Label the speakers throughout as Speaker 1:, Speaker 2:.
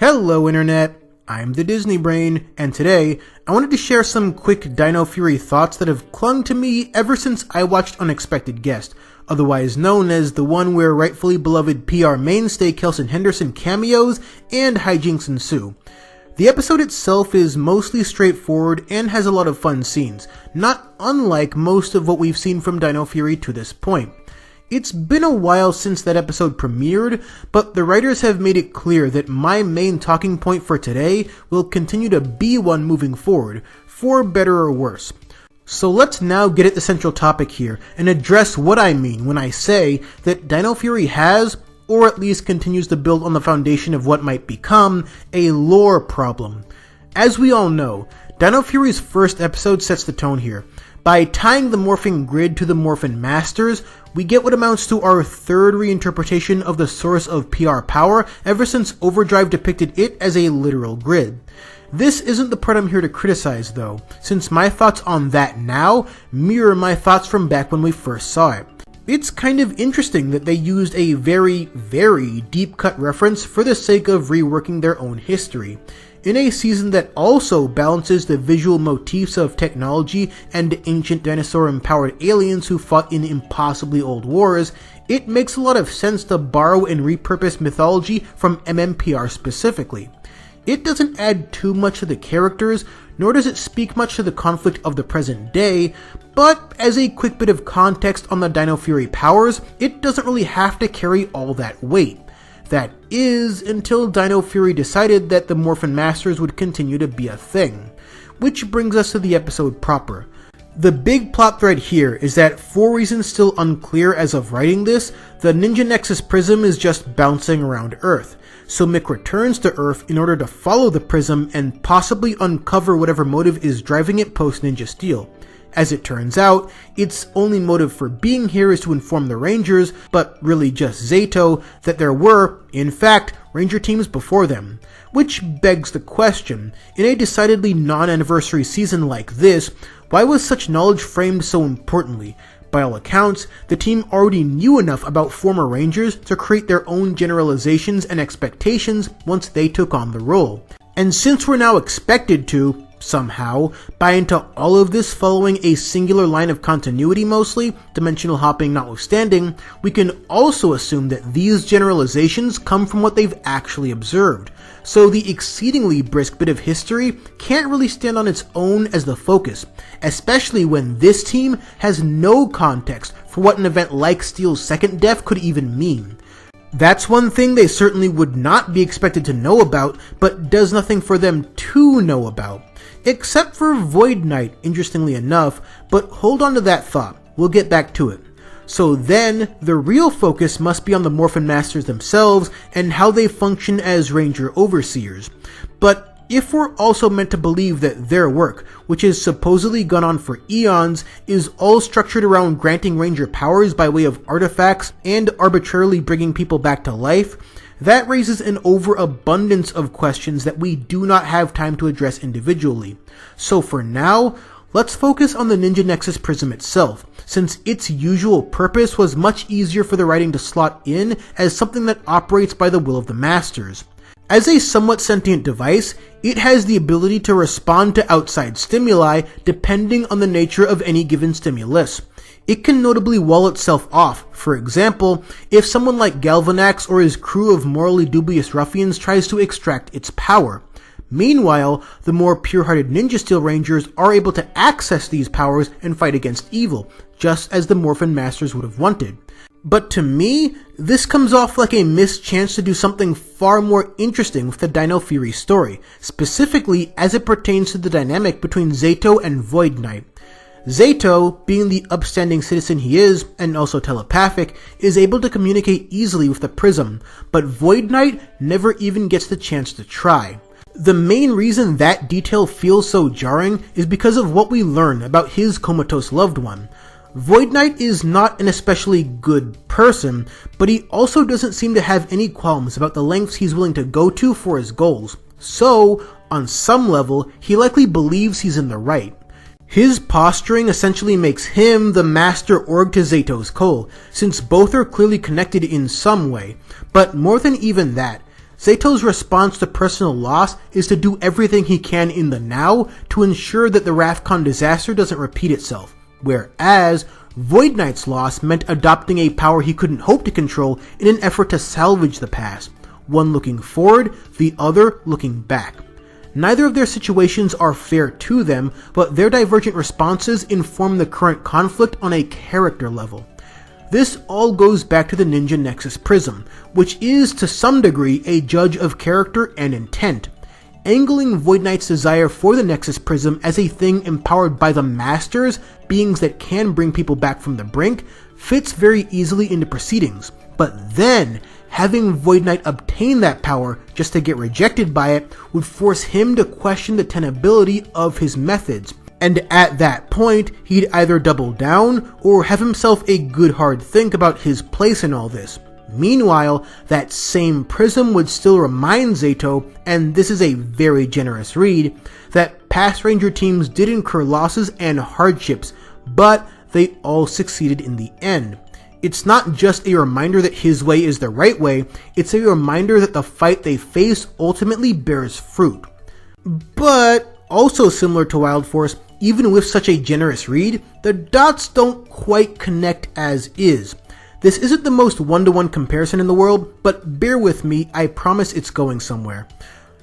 Speaker 1: Hello Internet, I'm the Disney Brain, and today I wanted to share some quick Dino Fury thoughts that have clung to me ever since I watched Unexpected Guest, otherwise known as the one where rightfully beloved PR mainstay Kelson Henderson cameos and hijinks ensue. The episode itself is mostly straightforward and has a lot of fun scenes, not unlike most of what we've seen from Dino Fury to this point. It's been a while since that episode premiered, but the writers have made it clear that my main talking point for today will continue to be one moving forward, for better or worse. So let's now get at the central topic here and address what I mean when I say that Dino Fury has, or at least continues to build on the foundation of what might become, a lore problem. As we all know, Dino Fury's first episode sets the tone here. By tying the morphing grid to the morphin masters, we get what amounts to our third reinterpretation of the source of PR power ever since Overdrive depicted it as a literal grid. This isn't the part I'm here to criticize though, since my thoughts on that now mirror my thoughts from back when we first saw it. It's kind of interesting that they used a very, very deep-cut reference for the sake of reworking their own history. In a season that also balances the visual motifs of technology and ancient dinosaur-empowered aliens who fought in impossibly old wars, it makes a lot of sense to borrow and repurpose mythology from MMPR specifically. It doesn't add too much to the characters, nor does it speak much to the conflict of the present day, but as a quick bit of context on the Dino Fury powers, it doesn't really have to carry all that weight. That is, until Dino Fury decided that the Morphin Masters would continue to be a thing. Which brings us to the episode proper. The big plot thread here is that, for reasons still unclear as of writing this, the Ninja Nexus prism is just bouncing around Earth. So Mick returns to Earth in order to follow the prism and possibly uncover whatever motive is driving it post Ninja Steel. As it turns out, its only motive for being here is to inform the Rangers, but really just Zato, that there were, in fact, Ranger teams before them. Which begs the question, in a decidedly non-anniversary season like this, why was such knowledge framed so importantly? By all accounts, the team already knew enough about former Rangers to create their own generalizations and expectations once they took on the role. And since we're now expected to, somehow, buy into all of this following a singular line of continuity mostly, dimensional hopping notwithstanding, we can also assume that these generalizations come from what they've actually observed. So the exceedingly brisk bit of history can't really stand on its own as the focus, especially when this team has no context for what an event like Steel's second death could even mean. That's one thing they certainly would not be expected to know about, but does nothing for them to know about. Except for Void Knight, interestingly enough, but hold on to that thought, we'll get back to it. So then, the real focus must be on the Morphin Masters themselves and how they function as Ranger Overseers. But if we're also meant to believe that their work, which has supposedly gone on for eons, is all structured around granting Ranger powers by way of artifacts and arbitrarily bringing people back to life, that raises an overabundance of questions that we do not have time to address individually. So for now, let's focus on the Ninja Nexus prism itself, since its usual purpose was much easier for the writing to slot in as something that operates by the will of the Masters. As a somewhat sentient device, it has the ability to respond to outside stimuli depending on the nature of any given stimulus. It can notably wall itself off. For example, if someone like Galvanax or his crew of morally dubious ruffians tries to extract its power. Meanwhile, the more pure-hearted Ninja Steel Rangers are able to access these powers and fight against evil, just as the Morphin Masters would have wanted. But to me, this comes off like a missed chance to do something far more interesting with the Dino Fury story, specifically as it pertains to the dynamic between Zato and Void Knight. Zato, being the upstanding citizen he is, and also telepathic, is able to communicate easily with the prism, but Void Knight never even gets the chance to try. The main reason that detail feels so jarring is because of what we learn about his comatose loved one. Void Knight is not an especially good person, but he also doesn't seem to have any qualms about the lengths he's willing to go to for his goals. So, on some level, he likely believes he's in the right. His posturing essentially makes him the master org to Zato's Cole, since both are clearly connected in some way. But more than even that, Zeto's response to personal loss is to do everything he can in the now to ensure that the Ravcon disaster doesn't repeat itself, whereas Void Knight's loss meant adopting a power he couldn't hope to control in an effort to salvage the past, one looking forward, the other looking back. Neither of their situations are fair to them, but their divergent responses inform the current conflict on a character level. This all goes back to the Ninja Nexus Prism, which is to some degree a judge of character and intent. Angling Void Knight's desire for the Nexus Prism as a thing empowered by the Masters, beings that can bring people back from the brink, fits very easily into proceedings. But then, having Void Knight obtain that power just to get rejected by it would force him to question the tenability of his methods. And at that point, he'd either double down or have himself a good hard think about his place in all this. Meanwhile, that same prism would still remind Zeto, and this is a very generous read, that past Ranger teams did incur losses and hardships, but they all succeeded in the end. It's not just a reminder that his way is the right way, it's a reminder that the fight they face ultimately bears fruit. But, also similar to Wild Force, even with such a generous read, the dots don't quite connect as is. This isn't the most one-to-one comparison in the world, but bear with me, I promise it's going somewhere.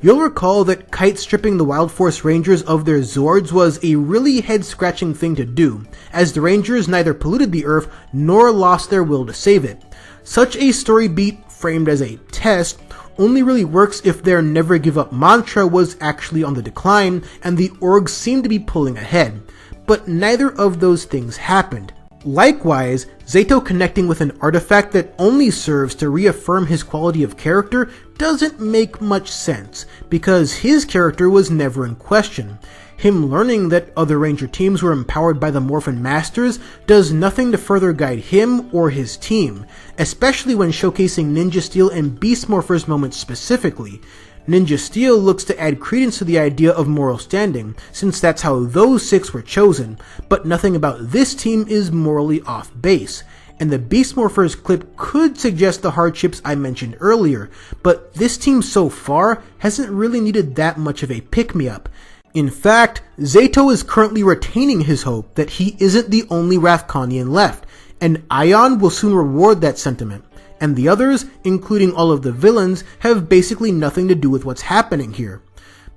Speaker 1: You'll recall that Kite stripping the Wild Force Rangers of their Zords was a really head-scratching thing to do, as the Rangers neither polluted the Earth nor lost their will to save it. Such a story beat, framed as a test, only really works if their never give up mantra was actually on the decline and the orgs seemed to be pulling ahead. But neither of those things happened. Likewise, Zeto connecting with an artifact that only serves to reaffirm his quality of character doesn't make much sense, because his character was never in question. Him learning that other Ranger teams were empowered by the Morphin Masters does nothing to further guide him or his team, especially when showcasing Ninja Steel and Beast Morpher's moments specifically. Ninja Steel looks to add credence to the idea of moral standing, since that's how those 6 were chosen, but nothing about this team is morally off base. And the Beast Morphers clip could suggest the hardships I mentioned earlier, but this team so far hasn't really needed that much of a pick-me-up. In fact, Zeto is currently retaining his hope that he isn't the only Ravconian left, and Ion will soon reward that sentiment. And the others, including all of the villains, have basically nothing to do with what's happening here.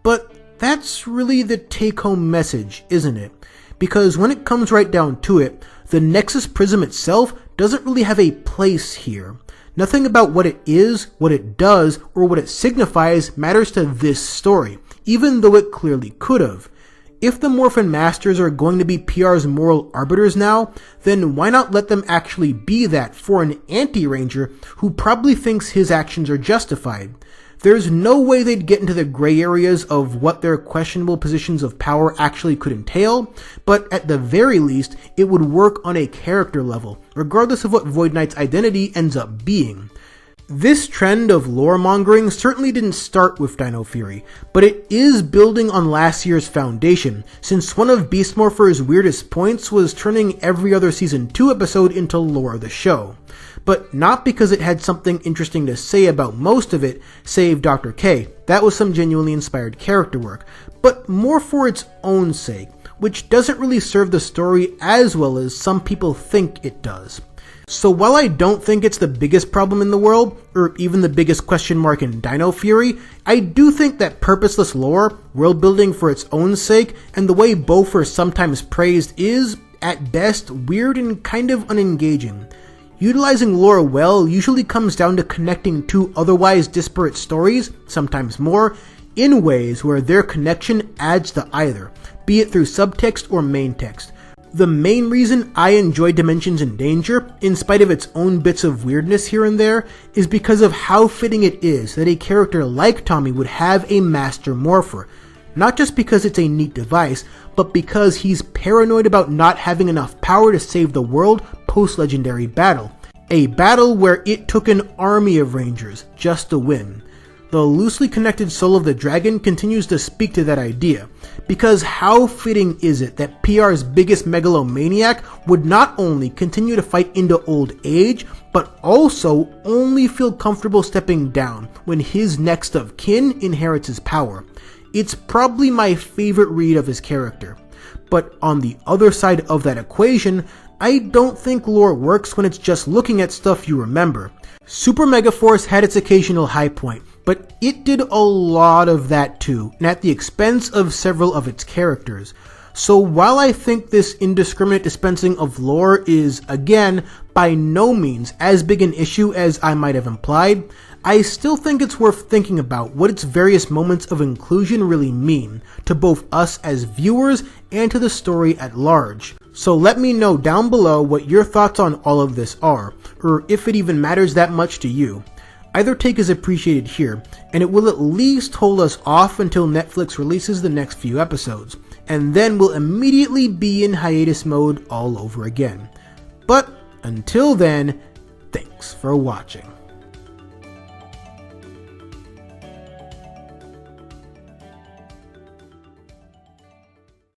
Speaker 1: But that's really the take-home message, isn't it? Because when it comes right down to it, the Nexus Prism itself doesn't really have a place here. Nothing about what it is, what it does, or what it signifies matters to this story, even though it clearly could have. If the Morphin Masters are going to be PR's moral arbiters now, then why not let them actually be that for an anti-Ranger who probably thinks his actions are justified? There's no way they'd get into the gray areas of what their questionable positions of power actually could entail, but at the very least, it would work on a character level, regardless of what Void Knight's identity ends up being. This trend of lore-mongering certainly didn't start with Dino Fury, but it is building on last year's foundation, since one of Beast Morpher's weirdest points was turning every other Season 2 episode into lore of the show. But not because it had something interesting to say about most of it, save Dr. K, that was some genuinely inspired character work, but more for its own sake, which doesn't really serve the story as well as some people think it does. So while I don't think it's the biggest problem in the world, or even the biggest question mark in Dino Fury, I do think that purposeless lore, world building for its own sake, and the way both are sometimes praised is, at best, weird and kind of unengaging. Utilizing lore well usually comes down to connecting two otherwise disparate stories, sometimes more, in ways where their connection adds to either, be it through subtext or main text. The main reason I enjoy Dimensions in Danger, in spite of its own bits of weirdness here and there, is because of how fitting it is that a character like Tommy would have a Master Morpher. Not just because it's a neat device, but because he's paranoid about not having enough power to save the world post-Legendary battle. A battle where it took an army of Rangers just to win. The loosely connected soul of the dragon continues to speak to that idea, because how fitting is it that PR's biggest megalomaniac would not only continue to fight into old age, but also only feel comfortable stepping down when his next of kin inherits his power. It's probably my favorite read of his character. But on the other side of that equation, I don't think lore works when it's just looking at stuff you remember. Super Megaforce had its occasional high point, but it did a lot of that too, and at the expense of several of its characters. So while I think this indiscriminate dispensing of lore is, again, by no means as big an issue as I might have implied, I still think it's worth thinking about what its various moments of inclusion really mean, to both us as viewers and to the story at large. So let me know down below what your thoughts on all of this are, or if it even matters that much to you. Either take is appreciated here, and it will at least hold us off until Netflix releases the next few episodes, and then we'll immediately be in hiatus mode all over again. But until then, thanks for watching.